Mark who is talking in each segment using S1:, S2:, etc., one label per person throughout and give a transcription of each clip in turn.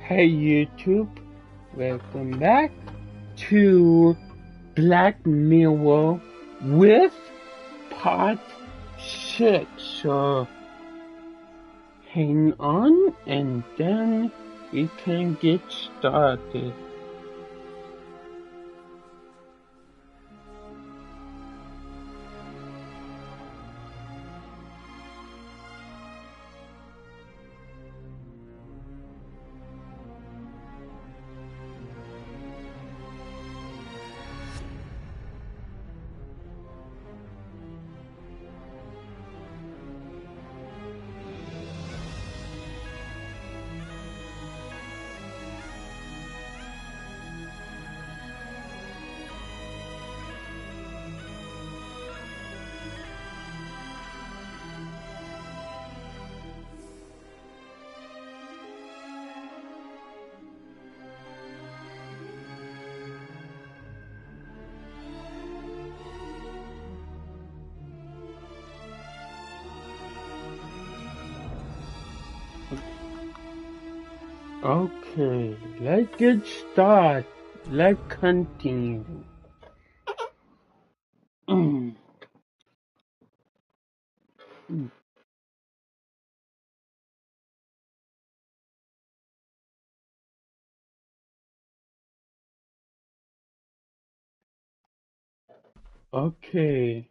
S1: Hey YouTube, welcome back to Black Mirror with part 6. So hang on and then we can get started. Okay, let's get started. Let's continue. Okay.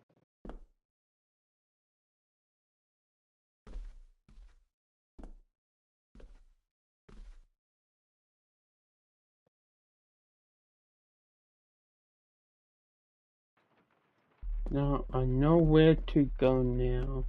S1: Now I know where to go now.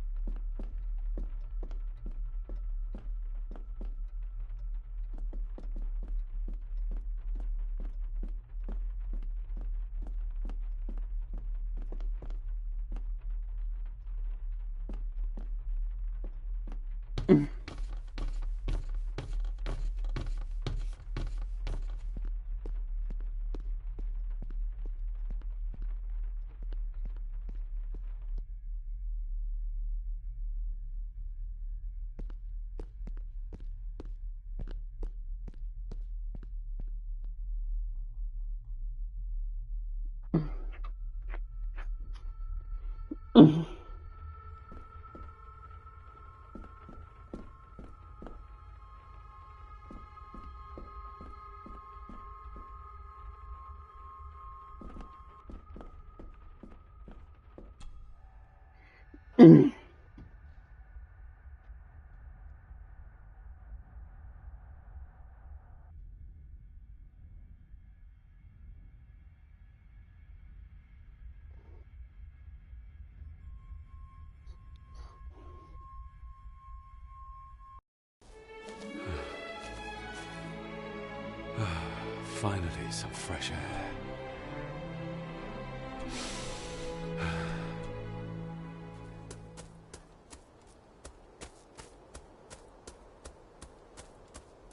S2: Finally, some fresh air.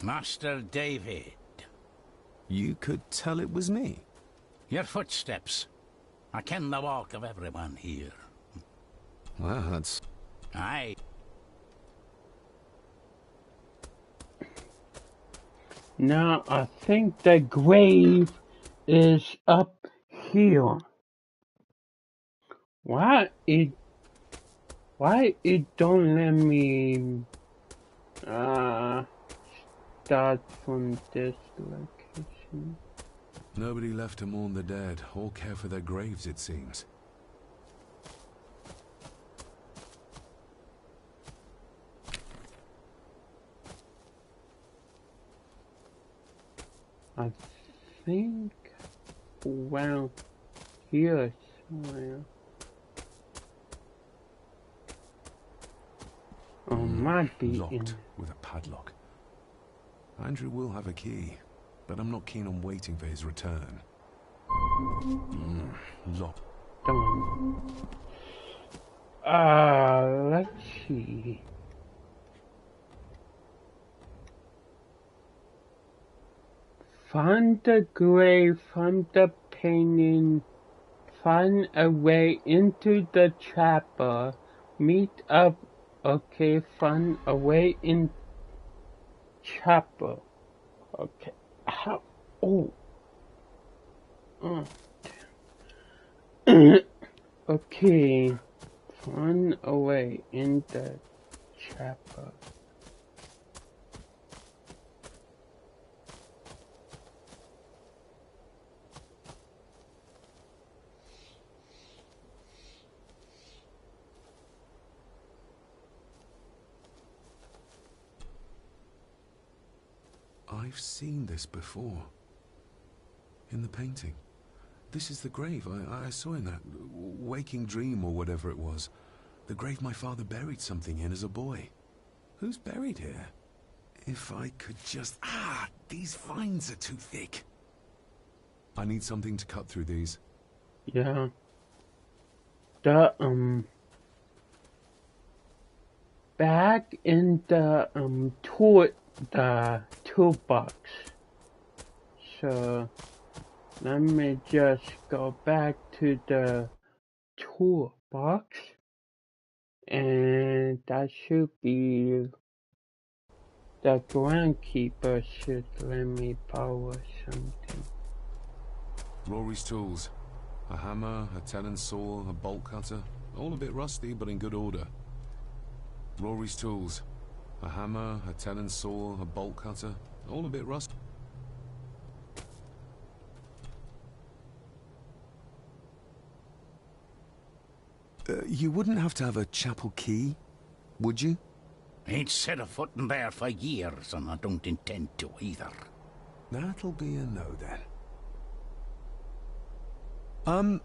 S3: Master David.
S2: You could tell it was me.
S3: Your footsteps. I ken the walk of everyone here.
S2: Wow, that's...
S3: Aye.
S1: Now I think the grave is up here. Why it don't let me start from this location?
S2: Nobody left to mourn the dead or care for their graves, it seems.
S1: I think around here somewhere. Oh, might be
S2: Locked with a padlock. Andrew will have a key, but I'm not keen on waiting for his return. Locked.
S1: Come on. Let's see. Find the grave from the painting. Find a way into the chapel. Meet up. Okay, find a way in chapel. Okay. How? Oh. Okay. Run away in the chapel.
S2: I've seen this before. In the painting. This is the grave I saw in that waking dream or whatever it was. The grave my father buried something in as a boy. Who's buried here? If I could just... Ah! These vines are too thick. I need something to cut through these.
S1: Yeah. Back in the toolbox. So let me just go back to the toolbox, and that should be the groundkeeper should let me borrow something.
S2: Rory's tools. A hammer, a tenon saw, a bolt cutter. All a bit rusty, but in good order. Rory's tools. A hammer, a tenon saw, a bolt cutter. All a bit rusty. You wouldn't have to have a chapel key, would you?
S3: Ain't set a foot in there for years, and I don't intend to either.
S2: That'll be a no, then.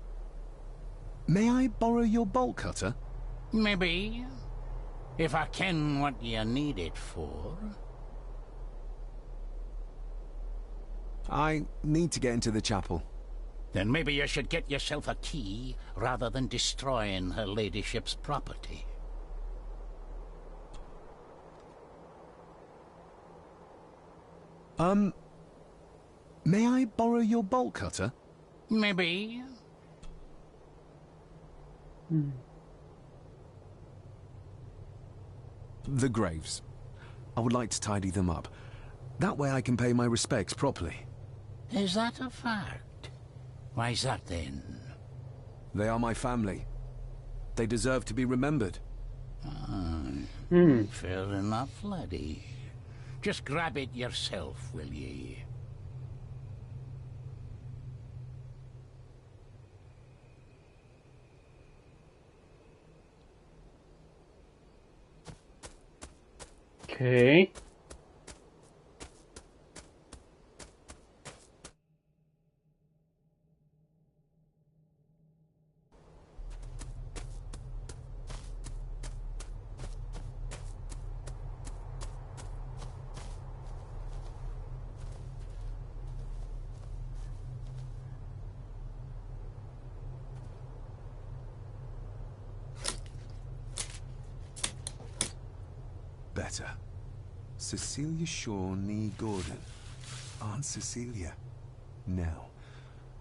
S2: May I borrow your bolt cutter?
S3: Maybe. If I ken what you need it for.
S2: I need to get into the chapel.
S3: Then maybe you should get yourself a key, rather than destroying her ladyship's property.
S2: May I borrow your bolt cutter?
S3: Maybe.
S2: The graves. I would like to tidy them up. That way I can pay my respects properly.
S3: Is that a fact? Why's that then?
S2: They are my family. They deserve to be remembered.
S3: Fair enough, laddie. Just grab it yourself, will ye?
S1: Okay.
S2: Better. Cecilia Shaw, nee Gordon. Aunt Cecilia. Now,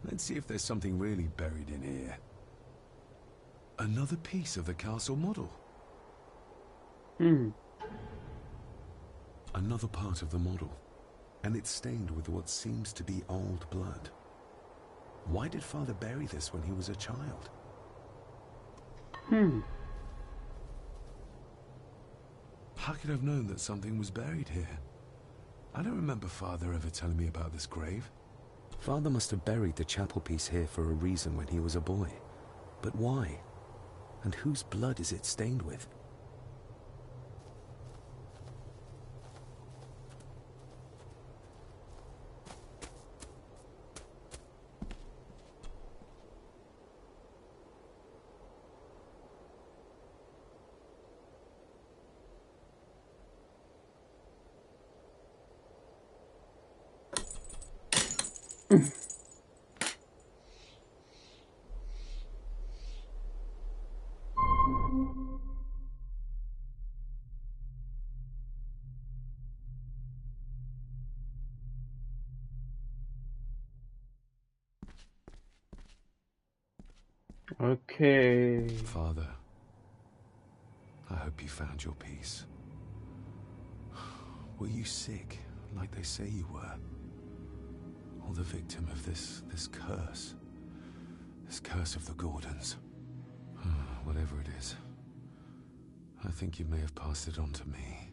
S2: let's see if there's something really buried in here. Another piece of the castle model. Another part of the model. And it's stained with what seems to be old blood. Why did Father bury this when he was a child? How could I have known that something was buried here? I don't remember Father ever telling me about this grave. Father must have buried the chapel piece here for a reason when he was a boy. But why? And whose blood is it stained with?
S1: Okay.
S2: Father, I hope you found your peace. Were you sick like they say you were. Or the victim of this curse. This curse of the Gordons. Whatever it is. I think you may have passed it on to me.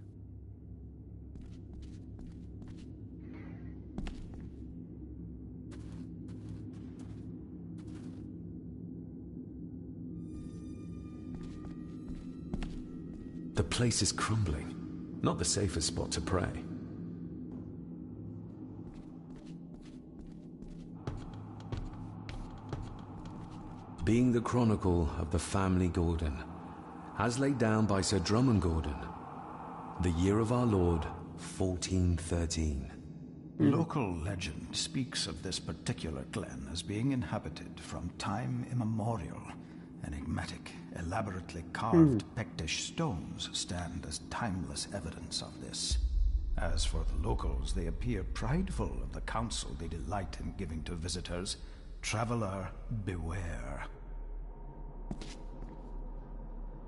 S2: The place is crumbling. Not the safest spot to pray. Being the chronicle of the family Gordon, as laid down by Sir Drummond Gordon, the year of our Lord, 1413.
S4: Local legend speaks of this particular glen as being inhabited from time immemorial. Enigmatic, elaborately carved Pictish stones stand as timeless evidence of this. As for the locals, they appear prideful of the counsel they delight in giving to visitors. Traveler, beware.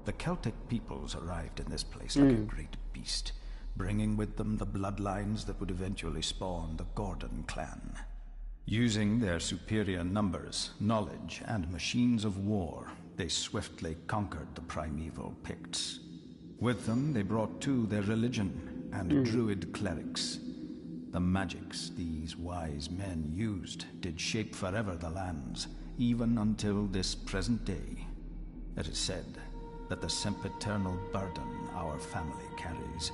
S4: The Celtic peoples arrived in this place like a great beast, bringing with them the bloodlines that would eventually spawn the Gordon clan. Using their superior numbers, knowledge, and machines of war, they swiftly conquered the primeval Picts. With them, they brought too their religion and druid clerics. The magics these wise men used did shape forever the lands, even until this present day. It is said that the sempiternal burden our family carries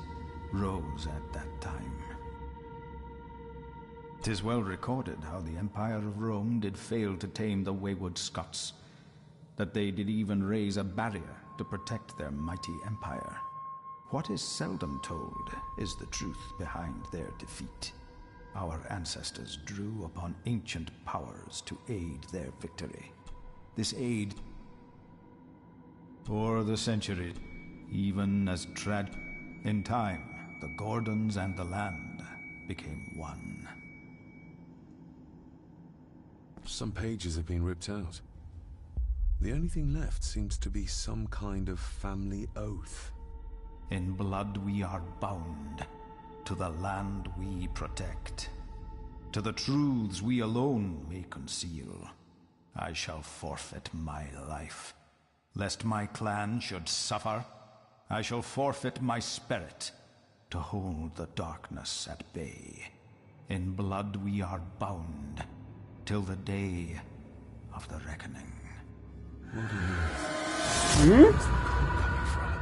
S4: rose at that time. 'Tis well recorded how the Empire of Rome did fail to tame the wayward Scots, that they did even raise a barrier to protect their mighty empire. What is seldom told is the truth behind their defeat. Our ancestors drew upon ancient powers to aid their victory. This aid, for the centuries, even as in time, the Gordons and the land became one.
S2: Some pages have been ripped out. The only thing left seems to be some kind of family oath.
S4: In blood we are bound, to the land we protect. To the truths we alone may conceal. I shall forfeit my life. Lest my clan should suffer, I shall forfeit my spirit to hold the darkness at bay. In blood we are bound, till the day of the reckoning.
S2: What on earth? Where's the call coming from?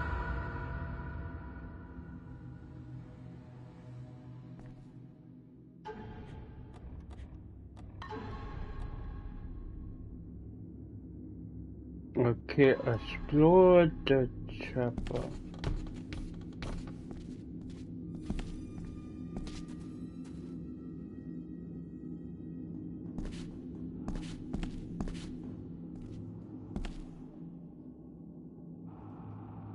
S1: Okay, explore the chapel.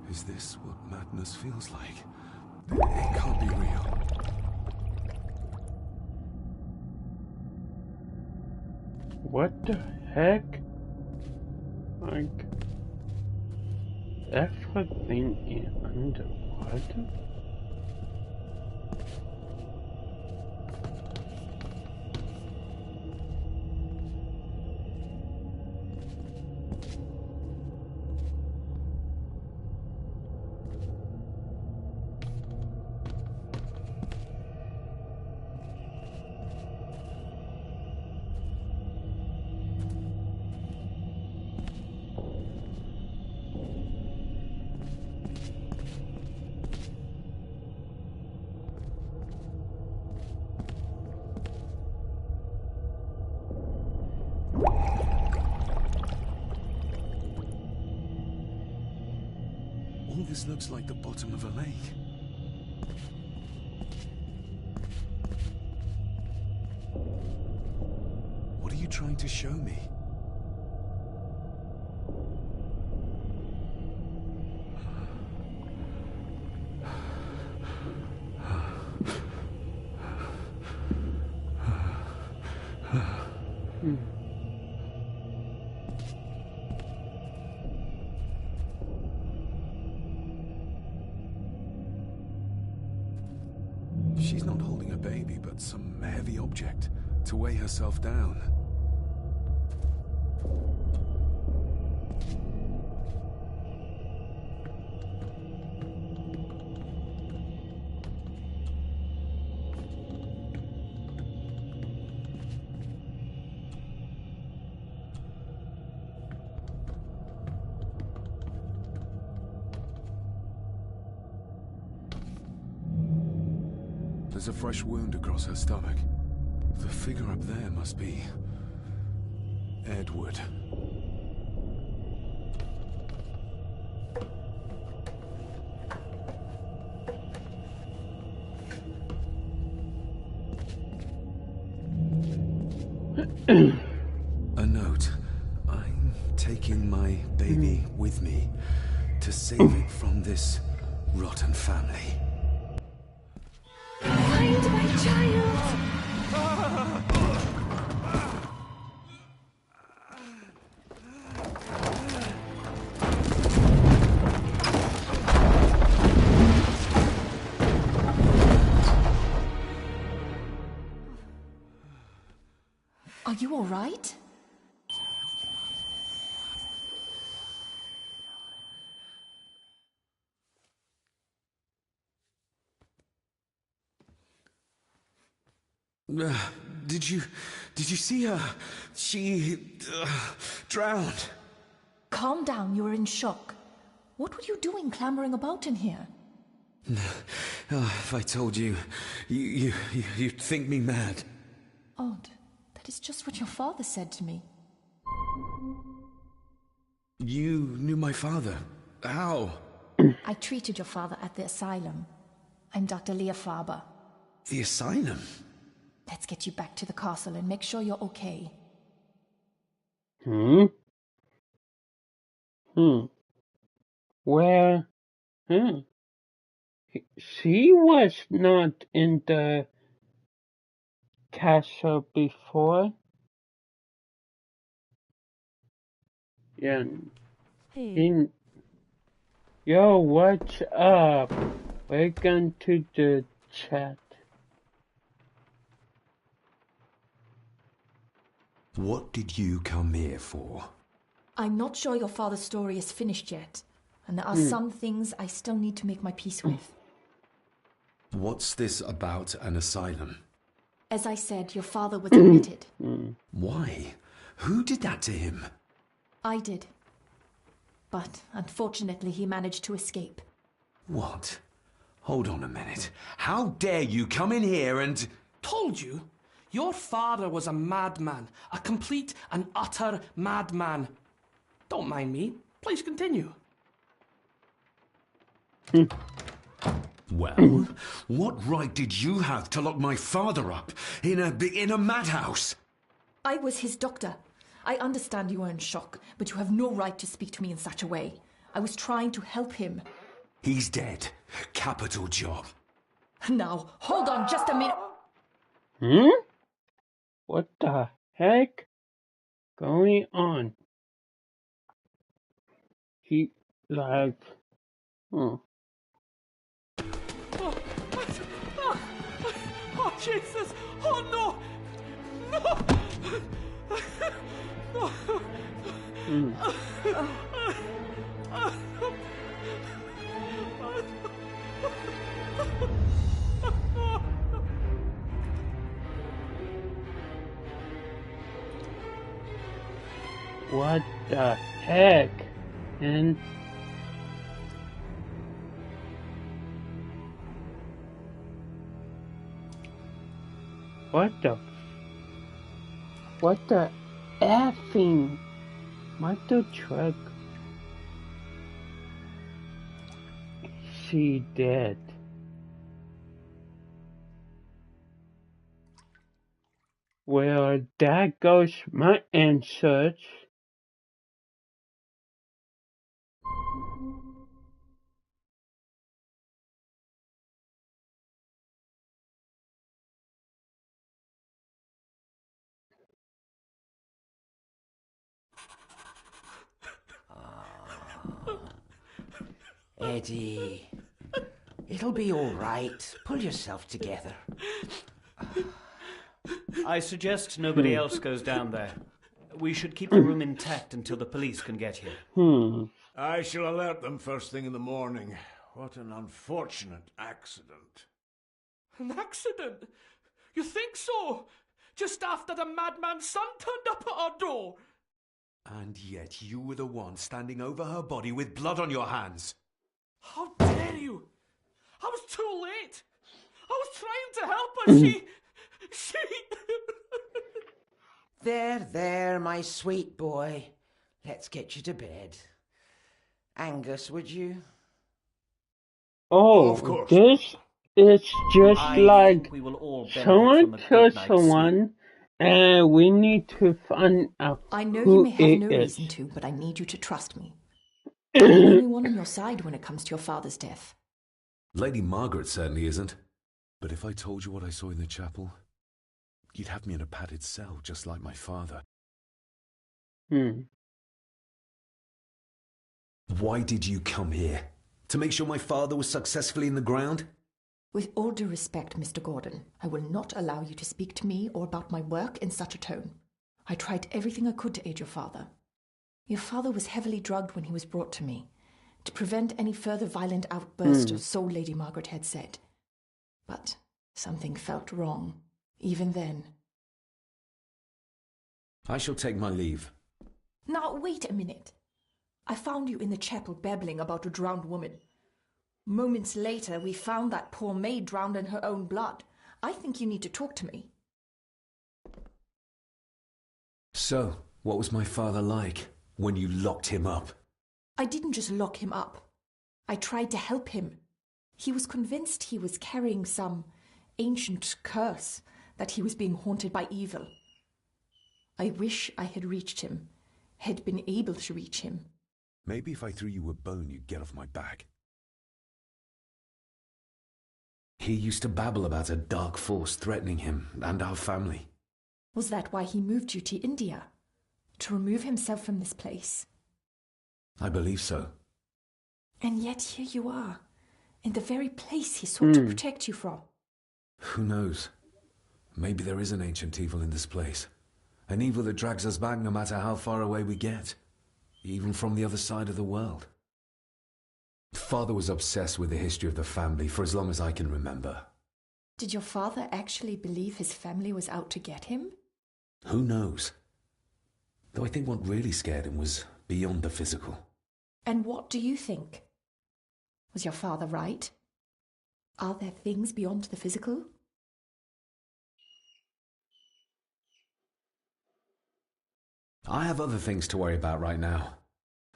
S2: Is this what madness feels like? It can't be real.
S1: What the heck? Like, everything is underwater?
S2: All this looks like the bottom of a lake. What are you trying to show me? She's not holding a baby. a heavy object to weigh herself down. There's a fresh wound across her stomach. The figure up there must be Edward. A note. I'm taking my baby with me to save it from this rotten family.
S5: Find my child! Are you all right?
S2: Did you see her? She drowned.
S5: Calm down, you're in shock. What were you doing clambering about in here?
S2: If I told you, you'd think me mad.
S5: Odd. That is just what your father said to me.
S2: You knew my father. How?
S5: I treated your father at the asylum. I'm Dr. Leah Faber.
S2: The asylum?
S5: Let's get you back to the castle and make sure you're okay.
S1: Where? She was not in the castle before. Yeah.
S6: Hey.
S1: Yo, what's up? Welcome to the chat.
S2: What did you come here for?
S5: I'm not sure your father's story is finished yet, and there are some things I still need to make my peace with.
S2: What's this about an asylum?
S5: As I said, your father was admitted.
S2: Why? Who did that to him?
S5: I did. But unfortunately, he managed to escape.
S2: What? Hold on a minute. How dare you come in here and...
S7: Told you? Your father was a madman. A complete and utter madman. Don't mind me. Please continue.
S2: Well, what right did you have to lock my father up in a madhouse?
S5: I was his doctor. I understand you are in shock, but you have no right to speak to me in such a way. I was trying to help him.
S2: He's dead. Capital job.
S5: Now, hold on just a minute.
S1: What the heck going on? He like
S7: Oh, Jesus! Oh, no!
S1: what the heck? And what the effing mother truck? She dead. Well, that goes my answers.
S8: Eddie, it'll be all right. Pull yourself together. I suggest nobody else goes down there. We should keep the room intact until the police can get here.
S9: I shall alert them first thing in the morning. What an unfortunate accident.
S7: An accident? You think so? Just after the madman's son turned up at our door.
S2: And yet you were the one standing over her body with blood on your hands.
S7: How dare you? I was too late. I was trying to help her. She...
S10: There, my sweet boy. Let's get you to bed. Angus, would you?
S1: Oh,
S9: Of course.
S1: this is just
S8: I
S1: like
S8: think we will all benefit
S1: someone
S8: from a good
S1: kills
S8: night's
S1: someone, and we need to find out
S5: I know
S1: who
S5: you may have
S1: it
S5: no
S1: is.
S5: reason to, but I need you to trust me. I'm the only one on your side when it comes to your father's death.
S2: Lady Margaret certainly isn't. But if I told you what I saw in the chapel, you'd have me in a padded cell, just like my father. Why did you come here? To make sure my father was successfully in the ground?
S5: With all due respect, Mr. Gordon, I will not allow you to speak to me or about my work in such a tone. I tried everything I could to aid your father. Your father was heavily drugged when he was brought to me, to prevent any further violent outburst, or so Lady Margaret had said. But something felt wrong, even then.
S2: I shall take my leave.
S5: Now, wait a minute. I found you in the chapel babbling about a drowned woman. Moments later, we found that poor maid drowned in her own blood. I think you need to talk to me.
S2: So, what was my father like when you locked him up?
S5: I didn't just lock him up. I tried to help him. He was convinced he was carrying some ancient curse, that he was being haunted by evil. I wish I had reached him, had been able to reach him.
S2: Maybe if I threw you a bone, you'd get off my back. He used to babble about a dark force threatening him and our family.
S5: Was that why he moved you to India? To remove himself from this place?
S2: I believe so.
S5: And yet here you are, in the very place he sought to protect you from.
S2: Who knows? Maybe there is an ancient evil in this place. An evil that drags us back no matter how far away we get. Even from the other side of the world. Father was obsessed with the history of the family for as long as I can remember.
S5: Did your father actually believe his family was out to get him?
S2: Who knows? Though I think what really scared him was beyond the physical.
S5: And what do you think? Was your father right? Are there things beyond the physical?
S2: I have other things to worry about right now.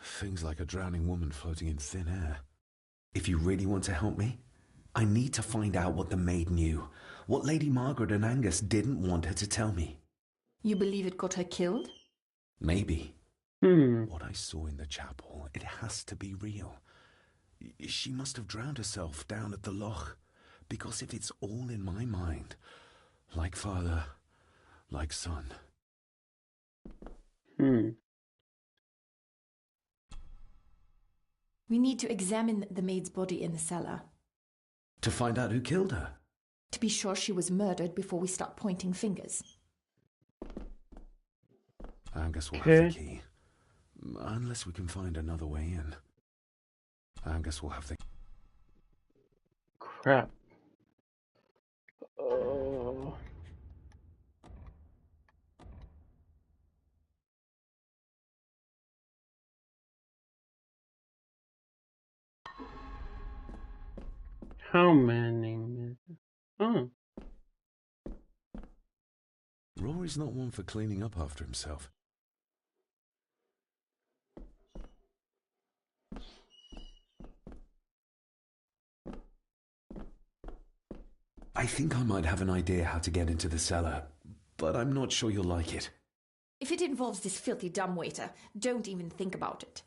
S2: Things like a drowning woman floating in thin air. If you really want to help me, I need to find out what the maid knew. What Lady Margaret and Angus didn't want her to tell me.
S5: You believe it got her killed?
S2: Maybe. What I saw in the chapel, it has to be real. She must have drowned herself down at the loch. Because if it's all in my mind, like father, like son.
S5: We need to examine the maid's body in the cellar.
S2: To find out who killed her?
S5: To be sure she was murdered before we start pointing fingers.
S2: Angus will have the key. Unless we can find another way in. Angus will have the...
S1: Crap. Oh. How many minutes? Oh.
S2: Rory's not one for cleaning up after himself. I think I might have an idea how to get into the cellar, but I'm not sure you'll like it.
S5: If it involves this filthy dumbwaiter, don't even think about it.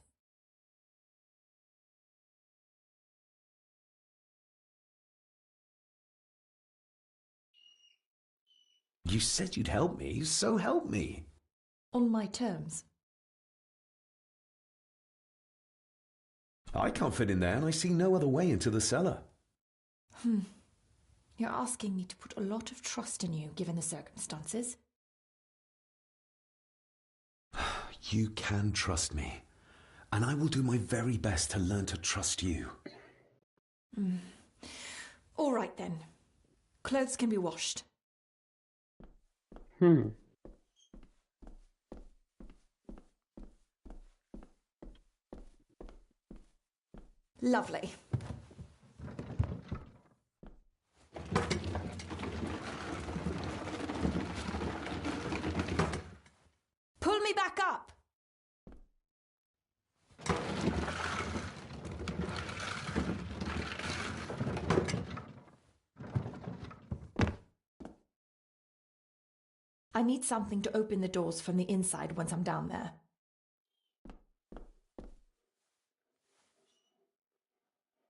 S2: You said you'd help me, so help me.
S5: On my terms.
S2: I can't fit in there, and I see no other way into the cellar.
S5: You're asking me to put a lot of trust in you, given the circumstances.
S2: You can trust me, and I will do my very best to learn to trust you.
S5: All right, then. Clothes can be washed. Lovely. Pull me back up! I need something to open the doors from the inside once I'm down there.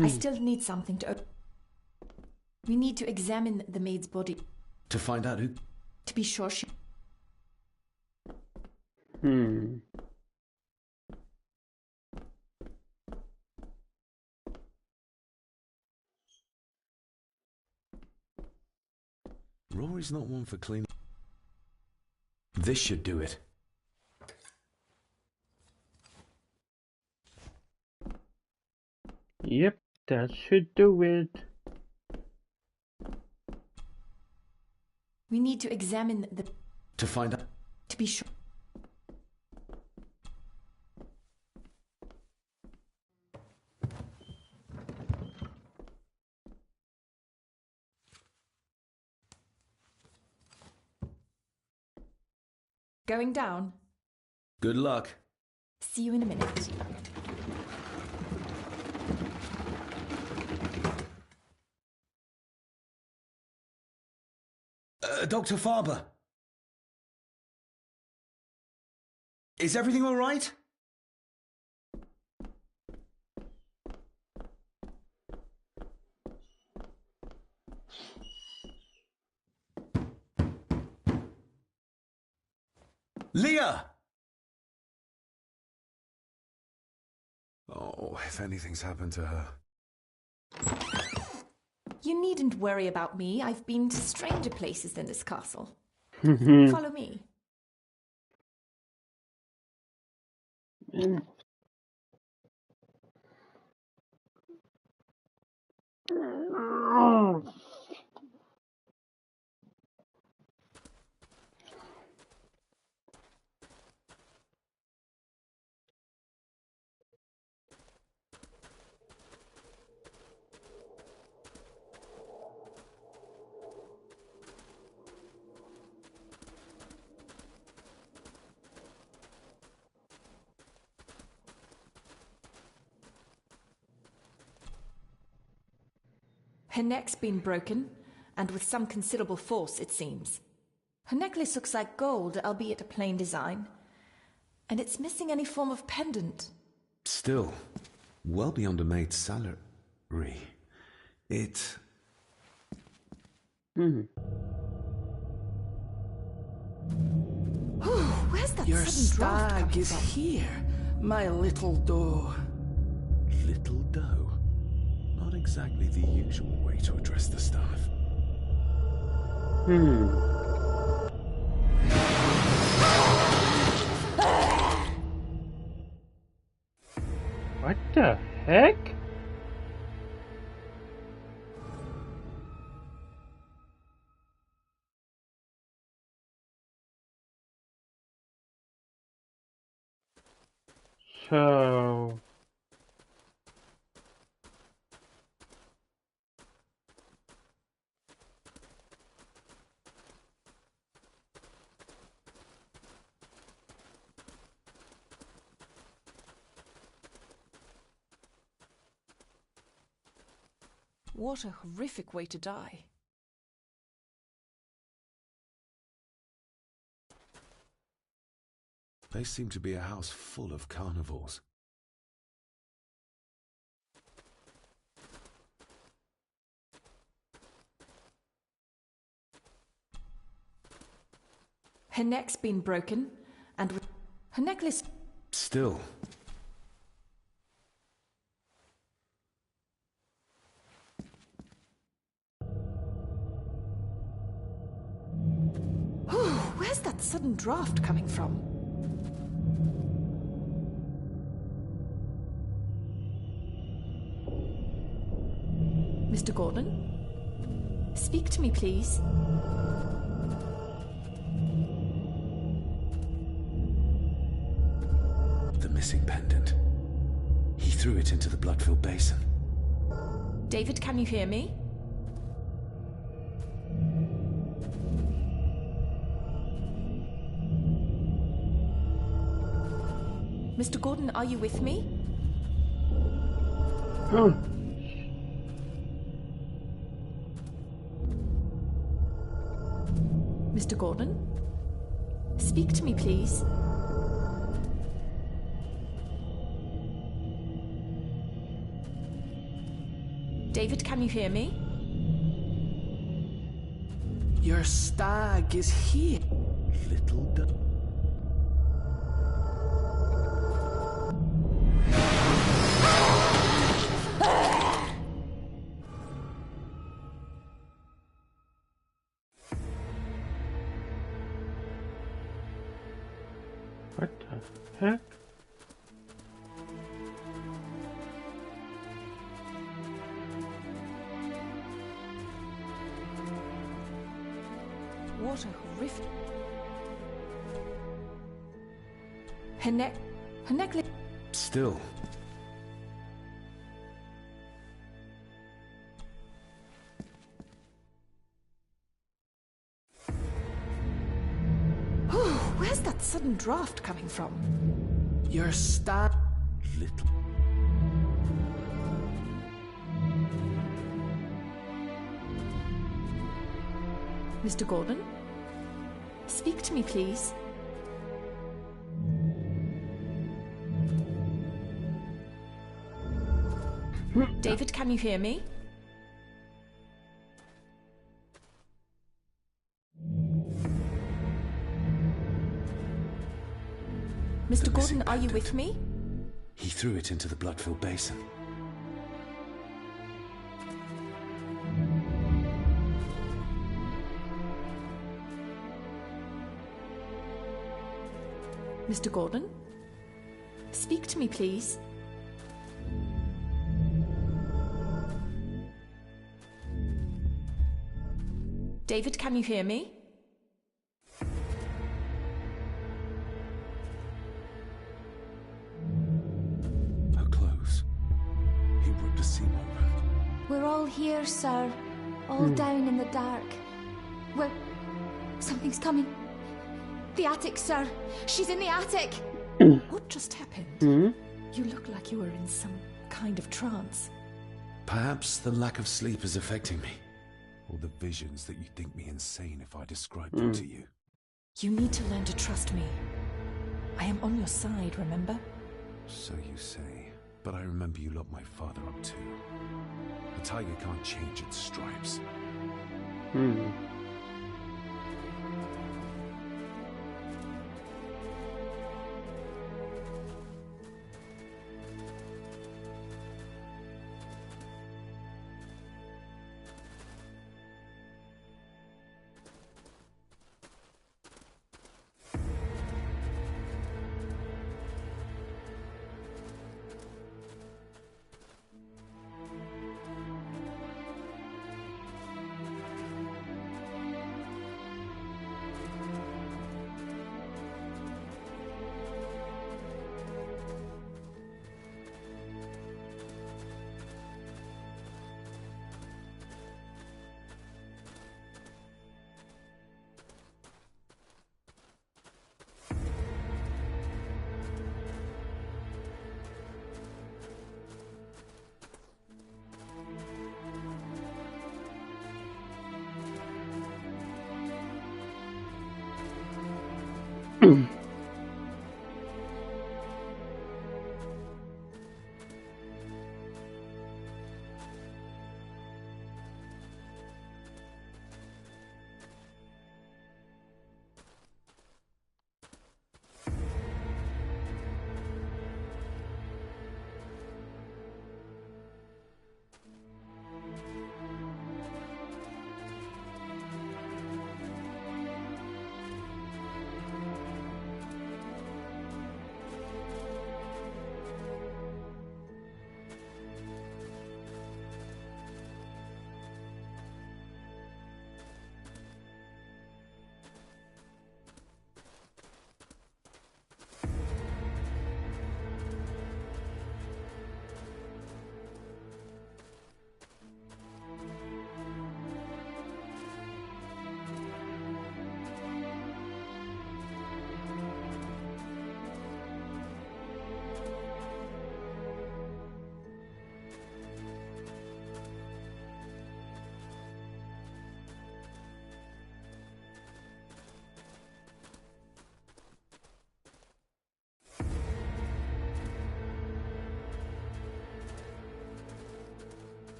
S5: I still need something to open. We need to examine the maid's body.
S2: To find out who...
S5: To be sure she...
S2: Rory's not one for cleaning. This should do it.
S1: Yep, that should do it.
S5: We need to examine the...
S2: To find out...
S5: To be sure... Going down?
S2: Good luck.
S5: See you in a minute.
S2: Dr. Farber. Is everything all right? Leah! Oh, if anything's happened to her.
S5: You needn't worry about me. I've been to stranger places than this castle. Follow me. Her neck's been broken, and with some considerable force, it seems. Her necklace looks like gold, albeit a plain design, and it's missing any form of pendant.
S2: Still, well beyond a maid's salary. It...
S5: Where's that
S7: Your
S5: sudden draft
S7: stag
S5: coming
S7: is
S5: from?
S7: here, my little doe.
S2: Little doe. Not exactly the usual way to address the staff.
S1: What the heck? So...
S5: What a horrific way to die.
S2: They seem to be a house full of carnivores.
S5: Her neck's been broken, and with her necklace...
S2: Still...
S5: where's that sudden draft coming from? Mr. Gordon? Speak to me, please.
S2: The missing pendant. He threw it into the blood-filled basin.
S5: David, can you hear me? Mr. Gordon, are you with me?
S1: Oh.
S5: Mr. Gordon? Speak to me, please. David, can you hear me?
S7: Your stag is here.
S2: Little duck.
S1: What the heck?
S5: What a horrific... Her necklace...
S2: Still.
S5: Where's that sudden draft coming from?
S7: Your stag...
S2: Little.
S5: Mr. Gordon? Speak to me, please. David, can you hear me? Mr. Gordon, are you with me?
S2: He threw it into the blood-filled basin.
S5: Mr. Gordon? Speak to me, please. David, can you hear me?
S2: Her clothes. He ripped a seam open.
S6: We're all here, sir. All down in the dark. We're... Something's coming. The attic, sir. She's in the attic.
S5: What just happened?
S1: Hmm?
S5: You look like you were in some kind of trance.
S2: Perhaps the lack of sleep is affecting me. Or the visions that you'd think me insane if I described them to you.
S5: You need to learn to trust me. I am on your side, remember?
S2: So you say. But I remember you locked my father up too. A tiger can't change its stripes.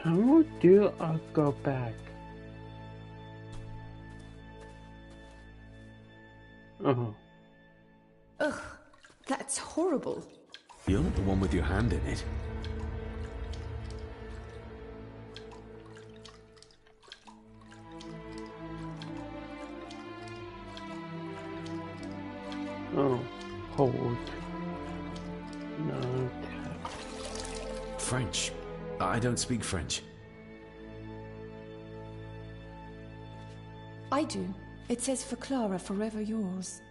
S1: How do I go back? Oh.
S5: Ugh, that's horrible.
S2: You're not the one with your hand in it.
S1: Oh, hold. No tap.
S2: French. I don't speak French.
S5: I do. It says for Clara, forever yours.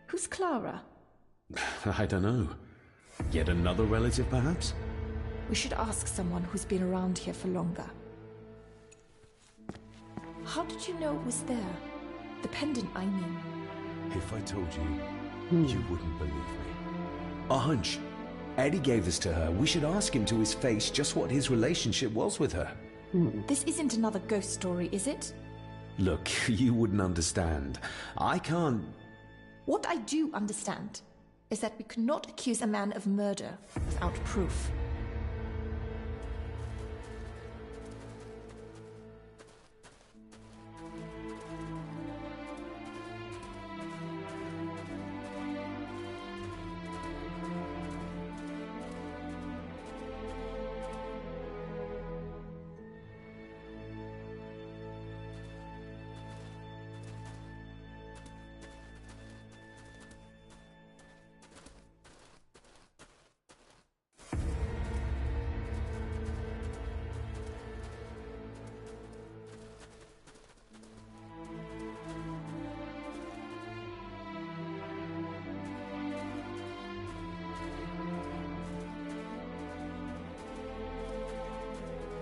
S5: Who's Clara?
S2: I don't know. Yet another relative, perhaps?
S5: We should ask someone who's been around here for longer. How did you know it was there? The pendant, I mean.
S2: If I told you, you wouldn't believe me. A hunch. Eddie gave this to her. We should ask him to his face just what his relationship was with her.
S5: This isn't another ghost story, is it?
S2: Look, you wouldn't understand. I can't...
S5: What I do understand is that we cannot accuse a man of murder without proof.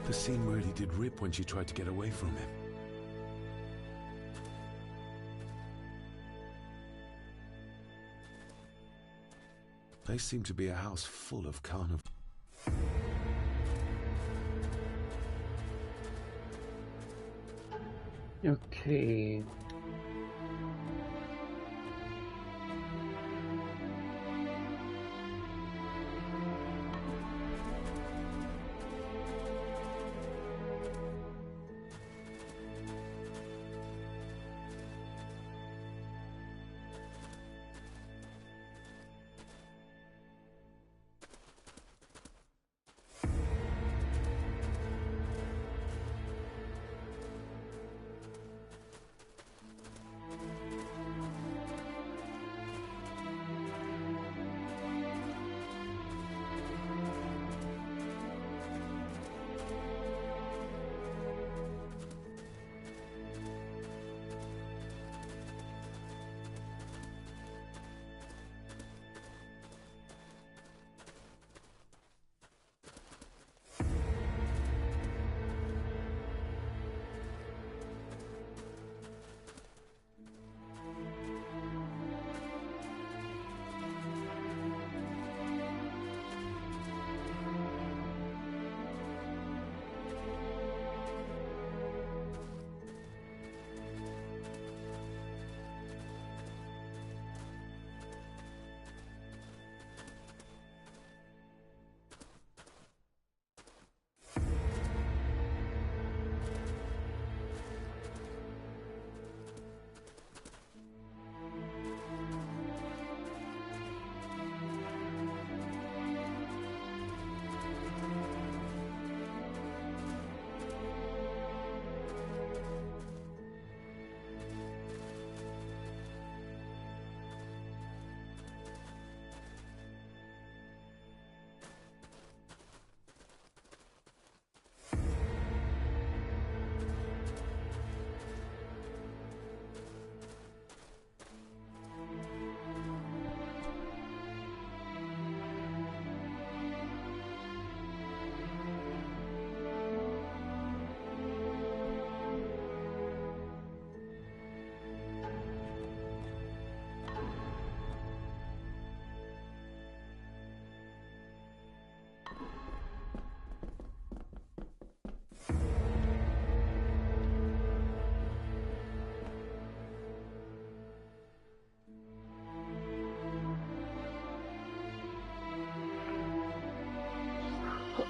S2: The scene really did rip when she tried to get away from him. They seem to be a house full of carnival.
S1: Okay.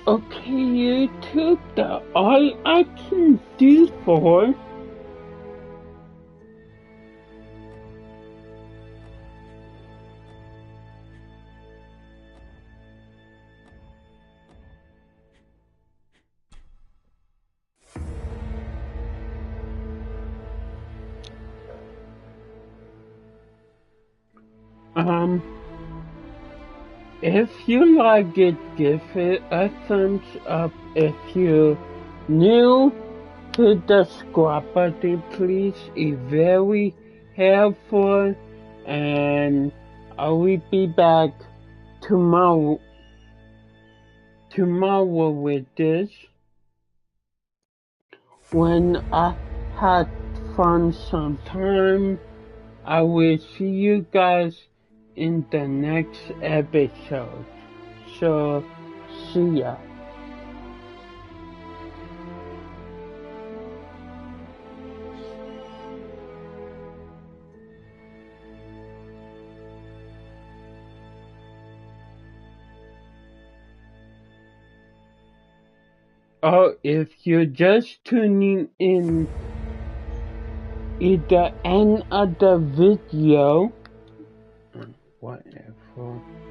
S1: Okay, YouTube, that's all I can do for. If you like it, give it a thumbs up. If you're new to the squad button, please, it's very helpful. And I will be back tomorrow with this when I had fun sometime. I will see you guys in the next episode. So, see ya. Oh, if you're just tuning in at the end of the video, whatever.